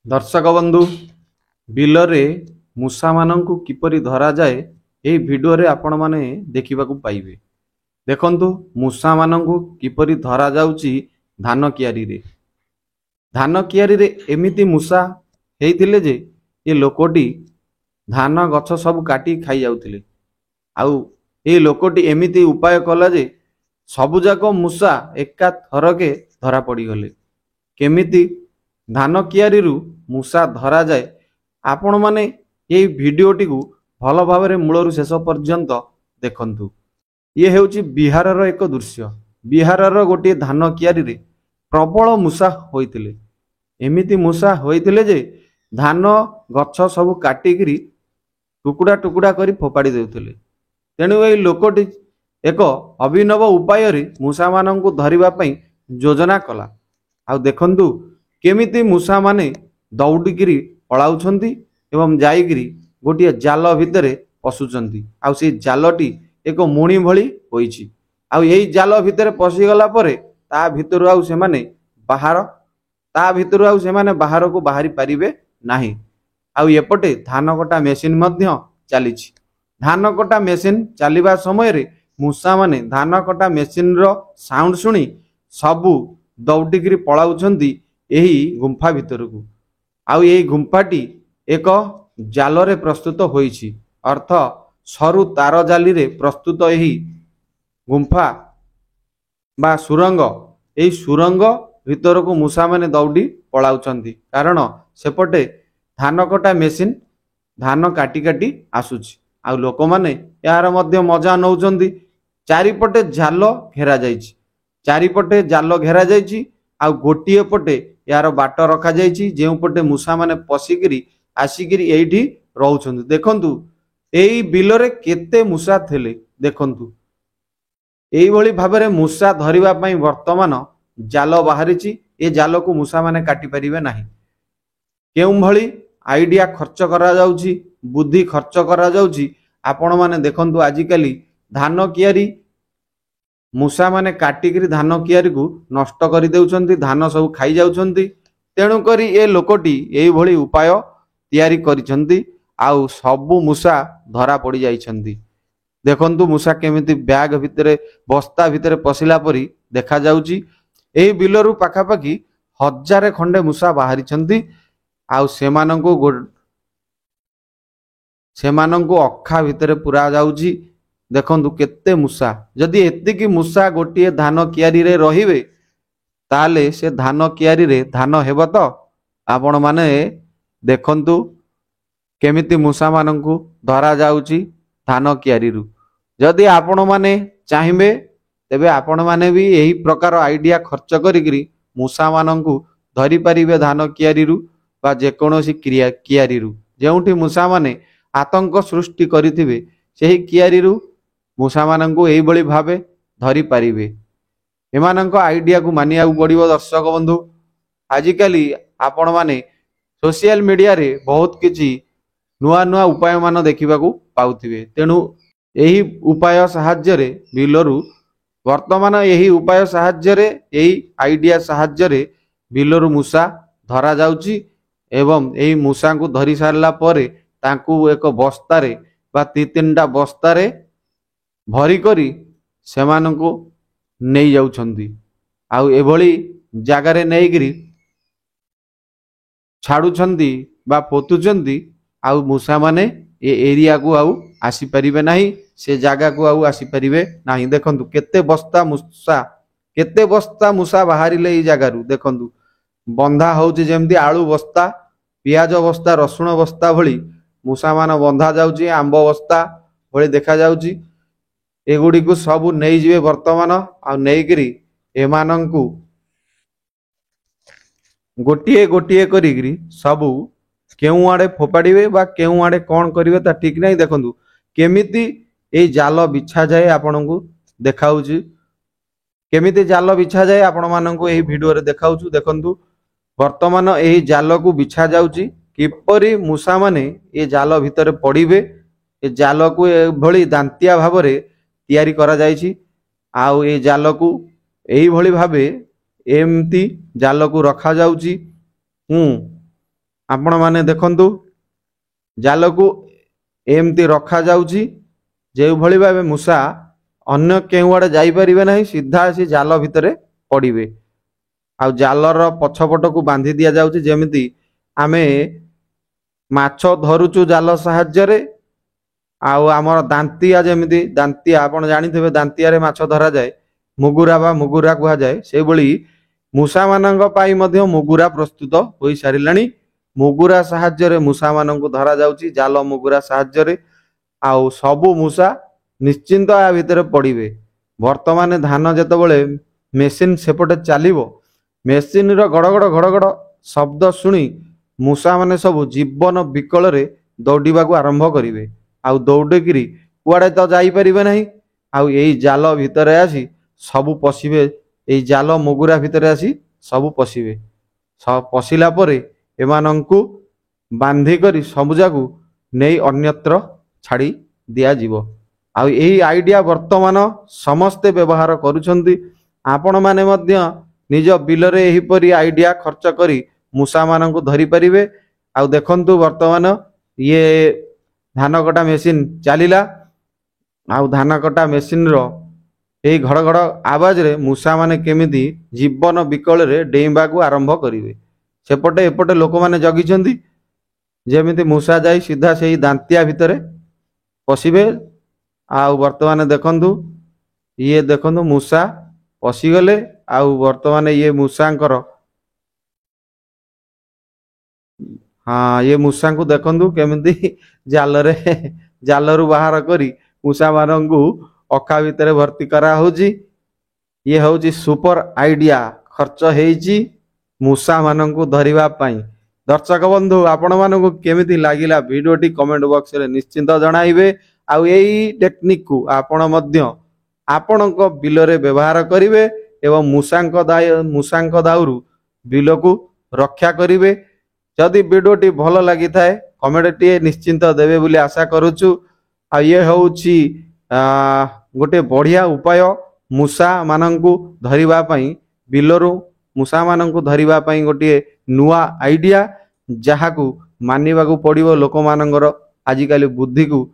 दर्शक बंधु बिलरे मूषा मानंकु किपरि धरा जाए एही वीडियो रे आपण माने देखिबाकू पाइबे। देखंतु मूषा मानंकु किपरि धरा जाउची धान कियारी रे। धान कियारी रे एमिति मूषा हेइथिले जे ए लोकोटी धान गछ सब काटी खाई जाउथिले। आउ ए लोकोटी एमिति उपाय कला जे सबुजाक मूषा एका थरके धरा पड़ी गले। केमिति धान कियारी रु मूषा धरा जाए आपण माने ये भिडियोटी को भल भाव में मूलरू शेष पर्यंत देखंतु। ये हेउची बिहार रो एक दृश्य। बिहार रो गोटे धान कियारी रे प्रबल मूषा होइतिले। एमिति मूषा होइतिले जे धान गछ सब काटिकी टुकुड़ा टुकुड़ा करी फोपाड़ी देउथिले। तेणु ए लोकटी एक अभिनव उपाय रे मूषा मानंकु धरिबा पई योजना कला। आ देखंतु केमिति मूषा माने दौड़िकी पलाउछंती एवं जाइकिरी गोटे जाल भितर पशुचंती। आ से जालटी एक मुणी भली होईची। आ एही जाल भितर पशिगला परे ता भितरु आउ से माने बाहर को बाहरी पारिबे नाही। आ एपटे धान कटा मेसिन मध्य चलीछि। धान कटा मेसिन चलिबा समय रे मूषा माने धान कटा मेसिन रो साउंड सुनी सबु दौड़िकी पलाउछंती एही गुंफा भितर को। आउ यही गुंफाटी एक जाल रे प्रस्तुत होईछि। अर्थ सरु तार जाली रे प्रस्तुत यही गुंफा बा सुरंग। यही सुरंग भितर को मूषा माने दौड़ी पलाउछंती कारण सेपटे धान कटा मेसिन धान काटी काटी आसुछि। आउ लोक माने यार मध्य मजा नौचंती। चारिपटे जाल घेरा जाइछि। चारिपटे जाल घेरा जाइछि। आ गोटिए पटे यार बाट रखा जाइछि जेउ पटे मूषा माने पसिकिरी आसिकिरी एठी रहउछंती। देखंतु एई बिल रे केते मूषा थेले। देखंतु एई भली भाबरे मूषा धरिबा पई वर्तमान जाल बाहरिछि। ए जाल को मूषा माने काटी परिबे नाही। केउ भली आइडिया खर्च करा जाउछि, बुद्धि खर्च करा जाउछि। आपण माने देखंतु आजिकाली धान कियारी मूषा माने काटिकी धान कियारी को नष्ट कर देउछंती। धान सब खाई जाउछंती। तेणु करी ए लोकटी एई भली उपाय तैयारी करिसंती। आउ सबु मूषा धरा पड़ी जाइछंती। देखंतु मूषा केमिति बैग भितरे बस्ता भितरे पसिला परी देखा जाउची। एई बिलरू पाखापाखी 1000 खंडे मूषा बाहरिछंती। आउ सेमानंको अखा भितरे पुरा जाउची। देखंतु केते मूषा। जदि एतिकी मूषा गोटे धान कियारी रे रहिबे ताले से धान कियारी रे धान हेबो तो। आपण माने देखंतु केमिति मूषा मानंकु धरा जाउची धान कियारी रु। जदि आपण माने चाहिबे तेबे आपण माने भी एही प्रकार आइडिया खर्च करिकरी मूषा मानंकु धरि परिबे धान कियारी रु बा जे कोनोसी कियारी रु। जेउठी मूषा माने आतंक सृष्टि करिथिबे सेही कियारी रु मूषा मानंकु एही बळी भाबे धरि पारिबे। एमानंको आइडिया को मानिया पड़िबो। दर्शक बंधु आजिकाली आपण माने सोशल मीडिया रे बहुत किछि नुआ नुआ उपाय मान देखिबा को पाउथिबे। तेणु एही उपाय साहाय्य रे बिलरू वर्तमान एही उपाय साहाय्य रे एही आइडिया साहाय्य रे बिलरू मूषा धरा जाउची। एवं एही मूषा को धरि सारला परे तांकू एक बस्ता रे बा 3-3टा बस्ता रे भरी करी सेमानंको नहीं जाउछंती। आउ एभली जागारे नेइगिरी छाड़ुछंती बा पोतुछंती। आउ मूषा माने ए एरिया को आउ आसी परिबे नाही। से जागा को आउ आसी परिबे नाही। देखंतु केते बस्ता मूषा बाहरिले ए जागारू। देखंतु बंधा होउची जेमती आलू बस्ता, पियाज बस्ता, रसुण बस्ता भली मूषा मान बंधा जाउची। आंब बस्ता भली देखा जाउची। एगुड़ी को सबू नहीं जिवे वर्तमान। आ नहींकरी एमानंकु गोटिए गोटिए करिकरी सबू केउ आड़े फोपाड़िबे बा केउ आड़े कौन करिवे ता ठीक नहीं। देखंतु केमिति ए जाल बिछा जाए आपनकु देखाउची। केमिति जाल बिछा जाए आपण मानंकु एही वीडियो रे देखाउछु। देखंतु वर्तमान एही जाल को बिछा जाउची। किपरि मूषा माने ए जाल भितर पड़िबे। ए जाल को एभली दांतिया भाव रे तैयारी करा जाइछि। आउ ए जाल को एही भली भाबे एमती जाल को रखा जाउची। आपण माने देखंतु जाल को एमती रखा जाउची जो भली भावे मूषा अन्य केउ आड़े जाई परिबे नाही, सीधा आसी जाल भितरे पड़िबे। आ जालर पछपट को बांधी दिया जाउची जेमिति आमे माछ धरुचु जाल साहाय्य रे। आउ आमर दांतिया जेमिति दांतिया आपण जानिथिबे दांतिया रे माछ धरा जाए, मुगुरा बा मुगुरा कुहा जाए, से भली मूषा मानंग पाई मध्य मुगुरा प्रस्तुत होई सारिलानी। मुगुरा साहाय्य रे मूषा मानंगु धरा जाउची जाल मुगुरा साहाय्य रे। आउ सबु मूषा निश्चिंत आ भितर पड़िबे। वर्तमान धान जेतबेले मेसिन सेपटे चलिबो, मेसिन रो गड़गड़ शब्द शुणी मूषा माने सब जीवन विकल रे दौड़ाकू आरंभ करिवे। आउ दौड़िकी कुआड़े तो जाई परिबे नाही। आउ एई जाल भितर आसी सबु पशिबे, एई जाल मुगुरा भितर आसी सबु पशिबे। पशिला परे एमानंकु बांधी करी सबुजाकू नहीं अन्यत्र छाड़ी दिया जीवो। आउ एही आइडिया वर्तमान समस्ते व्यवहार करुछंती। आपण माने मध्य निज बिल रे एही परी आइडिया खर्च करी मूषा मानंकु धरी परिबे। आउ देखंतु वर्तमान ये धान कटा मेसिन चलिला। आउ धान कटा मेसिन रो एही घड़घड़ आवाज रे मूषा माने केमिति जीवन विकल रे डेइबा को आरंभ करिवे। सेपटे एपटे लोक माने जगिछंती जेमिति मूषा जाई सीधा सेही दांतिया भितरे पशिबे। आउ वर्तमान देखंतु ये देखंतु मूषा पशिगले। आउ वर्तमान ये मूषांकर हाँ ये मूषा को देखंतु केमिति जाल रे जालरू बाहर करी मूषा मानंकु अखा भितरे भर्ती करा होची। ये होची सुपर आइडिया खर्च हेची मूषा मानंकु धरिबा पाई। दर्शक बंधु आपण मानंकु केमिति लागिला वीडियोटी कमेंट बॉक्स रे निश्चिंत जणाइबे। आउ एई टेक्निक को आपण मध्य आपणक बिल रे व्यवहार करिवे एवं मूषांक दाउरू बिल को रक्षा करिवे। जदि वीडियोटी भल लगी थाए कमेंट टी निश्चिंत देवे बोली आशा करुचु। आ ये होची गोटे बढ़िया उपाय मूषा मानंकु धरिबा पई, बिलरू मूषा मानंकु धरिबा पई गोटे नुआ आइडिया जहाकू मानिबाकू पड़िबो लोक मानंगर आजिकाली बुद्धि को।